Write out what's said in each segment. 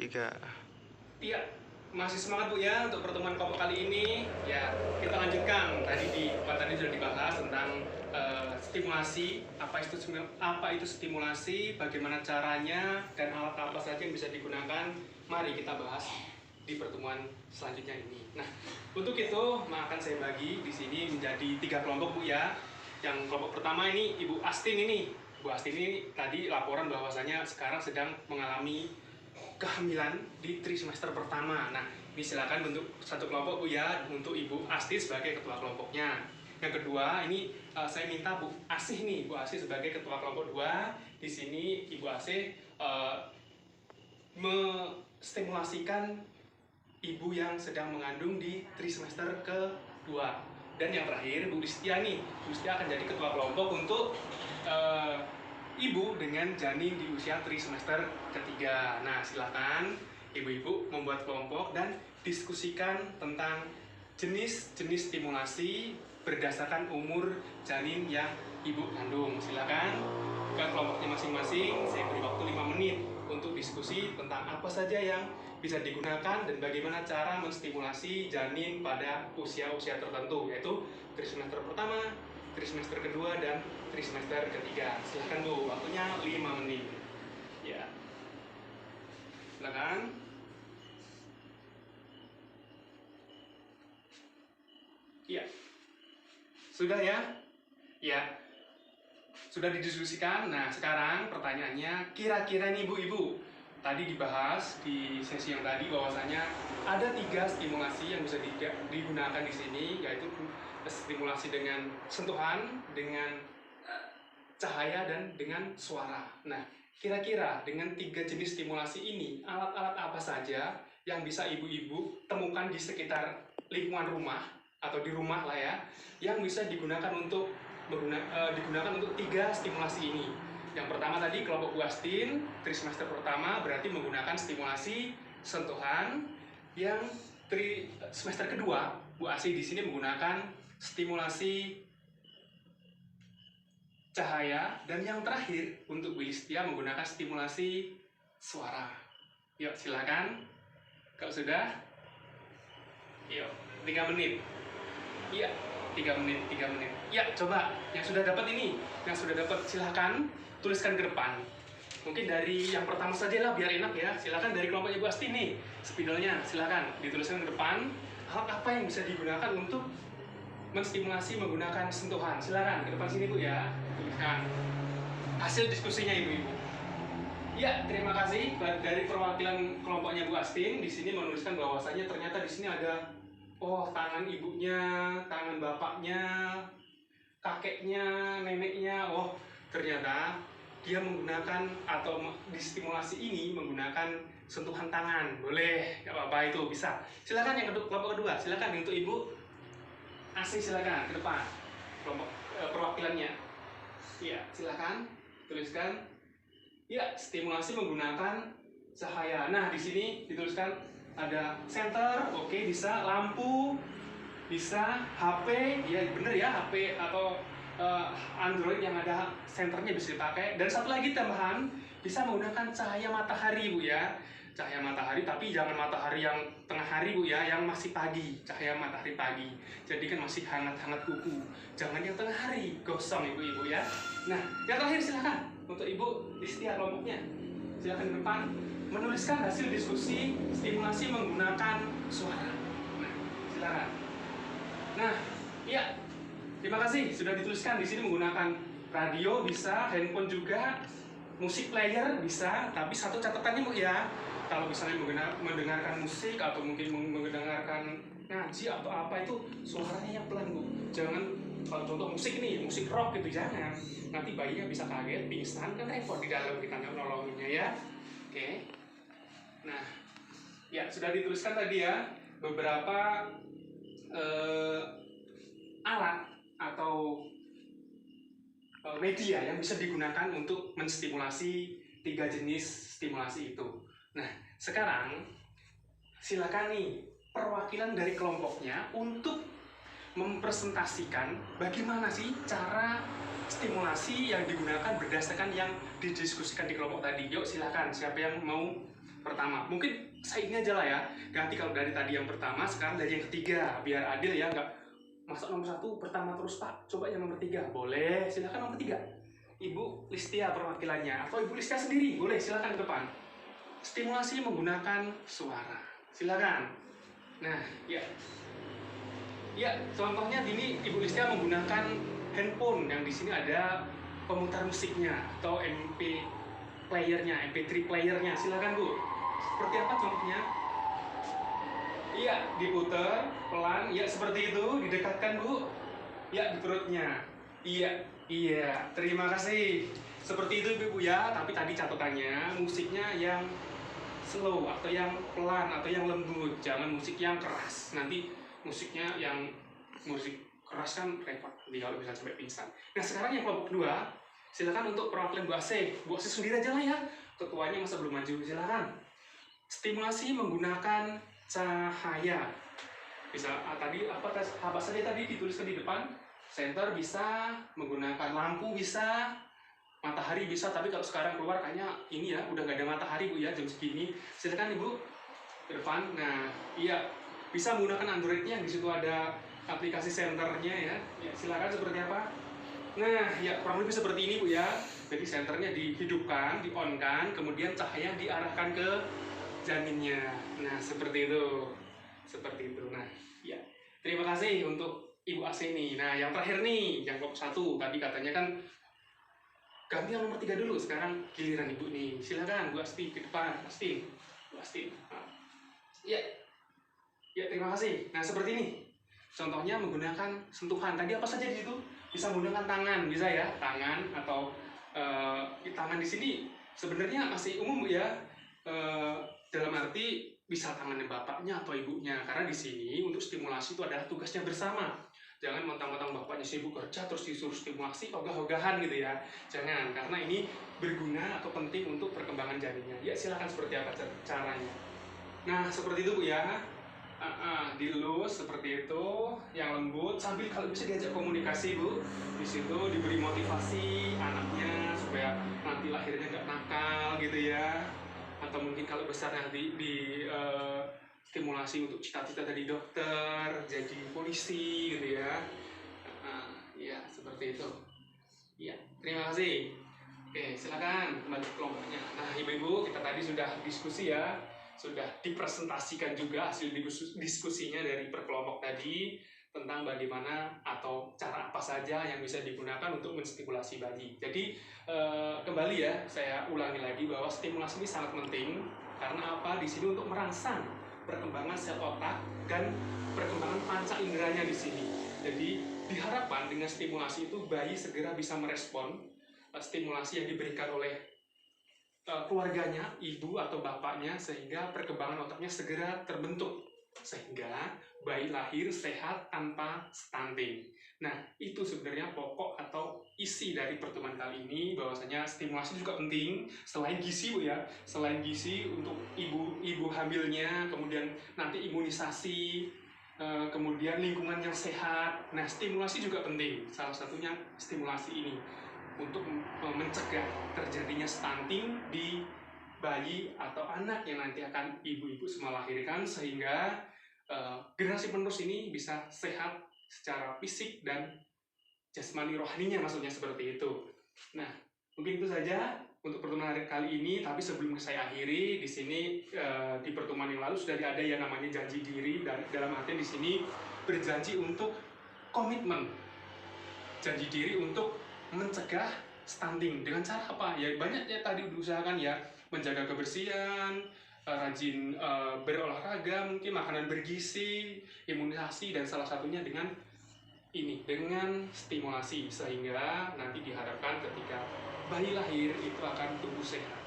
3. Iya, masih semangat Bu ya untuk pertemuan kelompok kali ini. Ya, kita lanjutkan. Tadi sudah dibahas tentang stimulasi, apa itu stimulasi, bagaimana caranya, dan alat apa saja yang bisa digunakan. Mari kita bahas di pertemuan selanjutnya ini. Nah, untuk itu akan saya bagi di sini menjadi 3 kelompok Bu ya. Yang kelompok pertama ini Ibu Astin ini. Bu Astin ini tadi laporan bahwasanya sekarang sedang mengalami kehamilan di trimester pertama. Nah, ini silakan bentuk satu kelompok Bu ya, untuk Ibu Asti sebagai ketua kelompoknya. Yang kedua, ini saya minta Bu Asih nih, Bu Asih sebagai ketua kelompok 2. Di sini Ibu Asih menstimulasikan ibu yang sedang mengandung di trimester kedua. Dan yang terakhir Bu Listia nih, Bu Listia akan jadi ketua kelompok untuk ibu dengan janin di usia trimester ketiga. Nah, silakan ibu-ibu membuat kelompok dan diskusikan tentang jenis-jenis stimulasi berdasarkan umur janin yang ibu kandung. Silakan ke kelompoknya masing-masing. Saya beri waktu 5 menit untuk diskusi tentang apa saja yang bisa digunakan dan bagaimana cara menstimulasi janin pada usia-usia tertentu, yaitu trimester pertama, trimester kedua, dan trimester ketiga. Silahkan Bu, waktunya 5 menit. Ya, silahkan. Ya, sudah ya? Ya, sudah didiskusikan. Nah, sekarang pertanyaannya, kira-kira nih Bu-ibu, tadi dibahas di sesi yang tadi bahwasanya ada 3 stimulasi yang bisa digunakan di sini, yaitu stimulasi dengan sentuhan, dengan cahaya, dan dengan suara. Nah, kira-kira dengan 3 jenis stimulasi ini, alat-alat apa saja yang bisa ibu-ibu temukan di sekitar lingkungan rumah atau di rumah lah ya, yang bisa digunakan untuk 3 stimulasi ini. Yang pertama tadi kelompok Bu Astin, trimester pertama berarti menggunakan stimulasi sentuhan. Yang semester kedua, Bu Asih di sini menggunakan stimulasi cahaya, dan yang terakhir untuk Bu Listia menggunakan stimulasi suara. Yuk, silakan. Kalau sudah, yuk, 3 menit. Iya, 3 menit. Ya, coba yang sudah dapat ini, yang sudah dapat silahkan tuliskan ke depan. Mungkin dari yang pertama saja lah biar enak ya. Silakan dari kelompok Ibu Asti nih, spidolnya silakan dituliskan ke depan. Alat apa yang bisa digunakan untuk menstimulasi menggunakan sentuhan? Silakan ke depan sini Bu ya, tuliskan hasil diskusinya ibu-ibu. Ya, terima kasih dari perwakilan kelompoknya Bu Astin. Di sini menuliskan bahwasanya ternyata di sini ada tangan ibunya, tangan bapaknya, kakeknya, neneknya. Ternyata dia menggunakan atau distimulasi ini menggunakan sentuhan tangan. Boleh, nggak apa-apa, itu bisa. Silakan yang kelompok kedua, silakan untuk Ibu Asih, silakan ke depan kelompok perwakilannya. Iya, silakan tuliskan. Ya, stimulasi menggunakan cahaya. Nah, di sini dituliskan ada senter, oke, bisa lampu, bisa HP, ya bener ya, HP atau Android yang ada senternya bisa dipakai. Dan satu lagi tambahan, bisa menggunakan cahaya matahari Bu ya, cahaya matahari, tapi jangan matahari yang tengah hari Bu ya, yang masih pagi, cahaya matahari pagi, jadi kan masih hangat-hangat kuku. Jangan yang tengah hari, gosong ibu-ibu ya. Nah, yang terakhir silakan untuk Ibu Listia kelompoknya, silakan ke depan menuliskan hasil diskusi stimulasi menggunakan suara. Nah, silakan. Nah, iya, terima kasih sudah dituliskan. Di sini menggunakan radio bisa, handphone juga, musik player bisa. Tapi satu catatannya Bu ya, kalau misalnya mendengarkan musik atau mungkin mendengarkan ngaji atau apa, itu suaranya yang pelan Bu. Jangan, kalau contoh musik nih, musik rock gitu, jangan. Nanti bayinya bisa kaget, pingsan, kan repot di dalam kita nolonginnya ya. Oke. Nah, ya sudah dituliskan tadi ya beberapa alat atau media yang bisa digunakan untuk menstimulasi 3 jenis stimulasi itu. Nah, sekarang silakan nih perwakilan dari kelompoknya untuk mempresentasikan bagaimana sih cara stimulasi yang digunakan berdasarkan yang didiskusikan di kelompok tadi. Yuk, silakan, siapa yang mau pertama. Mungkin saya ini aja lah ya, ganti kalau dari tadi yang pertama, sekarang dari yang ketiga, biar adil ya, nggak masa nomor 1 pertama terus Pak, coba yang nomor 3, boleh, silakan nomor 3. Ibu Listia perwakilannya, atau Ibu Listia sendiri, boleh, silakan ke depan. Stimulasi menggunakan suara, silakan. Nah, ya, contohnya ini Ibu Listia menggunakan handphone yang di sini ada pemutar musiknya atau MP playernya, MP3 playernya, silakan Bu. Seperti apa contohnya? Iya, diputar pelan, ya seperti itu, didekatkan Bu. Ya, di perutnya. Iya, terima kasih. Seperti itu Ibu ya, tapi tadi catatannya musiknya yang slow atau yang pelan atau yang lembut, jangan musik yang keras. Nanti musiknya yang musik keras kan repot, dia kalau bisa sampai pingsan. Nah, sekarang yang kelompok kedua, silakan untuk perwakilan Bu Asih. Bu Asih sendiri aja lah ya, ketuanya masa belum maju, silakan. Stimulasi menggunakan cahaya. Bisa tadi apa saja tadi dituliskan di depan. Center bisa, menggunakan lampu bisa, matahari bisa, tapi kalau sekarang keluar kayaknya ini ya, udah nggak ada matahari Bu ya, jam segini. Silakan Ibu ke depan. Nah, iya, bisa menggunakan Androidnya, di situ ada aplikasi senternya ya. Ya, silakan seperti apa. Nah, ya kurang lebih seperti ini Bu ya. Jadi senternya dihidupkan, di-on-kan, kemudian cahaya diarahkan ke janinnya. Nah, seperti itu. Seperti itu. Nah, ya. Terima kasih untuk Ibu Aseni. Nah, yang terakhir nih, yang kelompok 1. Tadi katanya kan ganti yang nomor 3 dulu. Sekarang giliran Ibu nih. Silakan Bu Asti ke depan. Asti. Bu Asti. Nah. Ya. Ya, terima kasih. Nah, seperti ini. Contohnya menggunakan sentuhan. Tadi apa saja di situ? Bisa menggunakan tangan, bisa ya, tangan atau tangan di sini sebenarnya masih umum ya. Dalam arti bisa tangannya bapaknya atau ibunya, karena di sini untuk stimulasi itu adalah tugasnya bersama. Jangan mentang-mentang bapaknya sibuk kerja terus disuruh stimulasi ogah-ogahan gitu ya. Jangan, karena ini berguna atau penting untuk perkembangan janinnya. Ya, silakan seperti apa caranya. Nah, seperti itu Bu ya. Dilus seperti itu, yang lembut, sambil kalau bisa diajak komunikasi Bu. Di situ diberi motivasi anaknya supaya nanti lahirnya nggak nakal gitu ya. Atau mungkin kalau besar nanti di stimulasi untuk cita-cita dari dokter, jadi polisi gitu ya. Ya, seperti itu. Ya, terima kasih. Oke, silakan kembali ke kelompoknya. Nah, Ibu-ibu, kita tadi sudah diskusi ya. Sudah dipresentasikan juga hasil diskusinya dari per kelompok tadi tentang bagaimana atau cara apa saja yang bisa digunakan untuk menstimulasi bayi. Jadi kembali ya, saya ulangi lagi bahwa stimulasi ini sangat penting karena apa? Di sini untuk merangsang perkembangan sel otak dan perkembangan panca inderanya di sini. Jadi diharapkan dengan stimulasi itu bayi segera bisa merespon stimulasi yang diberikan oleh keluarganya, ibu atau bapaknya, sehingga perkembangan otaknya segera terbentuk, sehingga bayi lahir sehat tanpa stunting. Nah, itu sebenarnya pokok atau isi dari pertemuan kali ini, bahwasanya stimulasi juga penting selain gizi Bu ya, selain gizi untuk ibu hamilnya, kemudian nanti imunisasi, kemudian lingkungan yang sehat. Nah, stimulasi juga penting, salah satunya stimulasi ini untuk mencegah terjadinya stunting di bayi atau anak yang nanti akan ibu-ibu semua lahirkan, sehingga generasi penerus ini bisa sehat secara fisik dan jasmani rohaninya, maksudnya seperti itu. Nah, mungkin itu saja untuk pertemuan kali ini. Tapi sebelum saya akhiri, di sini di pertemuan yang lalu sudah ada yang namanya janji diri, dan dalam arti di sini berjanji untuk komitmen, janji diri untuk mencegah stunting. Dengan cara apa? Ya banyak ya tadi diusahakan ya, menjaga kebersihan, rajin berolahraga, mungkin makanan bergizi, imunisasi, dan salah satunya dengan ini, dengan stimulasi, sehingga nanti diharapkan ketika bayi lahir itu akan tumbuh sehat.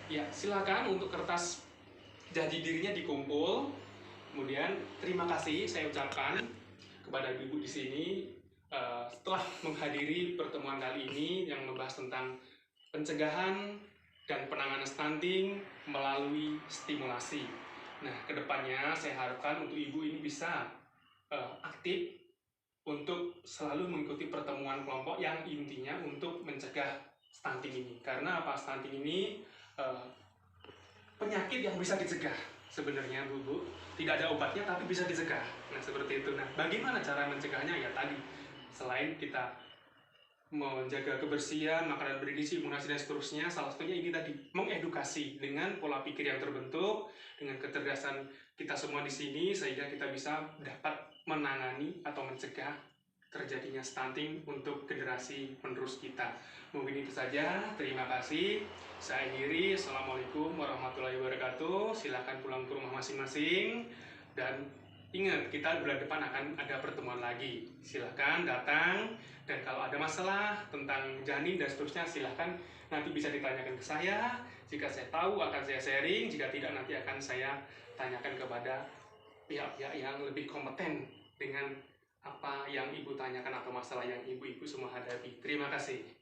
Ya, silakan untuk kertas janji dirinya dikumpul. Kemudian terima kasih saya ucapkan kepada ibu di sini setelah menghadiri pertemuan kali ini yang membahas tentang pencegahan dan penanganan stunting melalui stimulasi. Nah, kedepannya saya harapkan untuk ibu ini bisa aktif untuk selalu mengikuti pertemuan kelompok yang intinya untuk mencegah stunting ini. Karena apa? Stunting ini penyakit yang bisa dicegah sebenarnya Bu, tidak ada obatnya tapi bisa dicegah. Nah seperti itu. Nah bagaimana cara mencegahnya? Ya tadi, selain kita menjaga kebersihan, makanan bergizi, imunisasi dan seterusnya, salah satunya ini tadi, mengedukasi dengan pola pikir yang terbentuk, dengan kecerdasan kita semua di sini, sehingga kita bisa dapat menangani atau mencegah terjadinya stunting untuk generasi penerus kita. Mungkin itu saja, terima kasih. Saya akhiri, Assalamualaikum warahmatullahi wabarakatuh. Silakan pulang ke rumah masing-masing, dan ingat, kita bulan depan akan ada pertemuan lagi. Silakan datang, dan kalau ada masalah tentang janin dan seterusnya, silahkan nanti bisa ditanyakan ke saya. Jika saya tahu akan saya sharing, jika tidak nanti akan saya tanyakan kepada pihak-pihak yang lebih kompeten dengan apa yang ibu tanyakan atau masalah yang ibu-ibu semua hadapi. Terima kasih.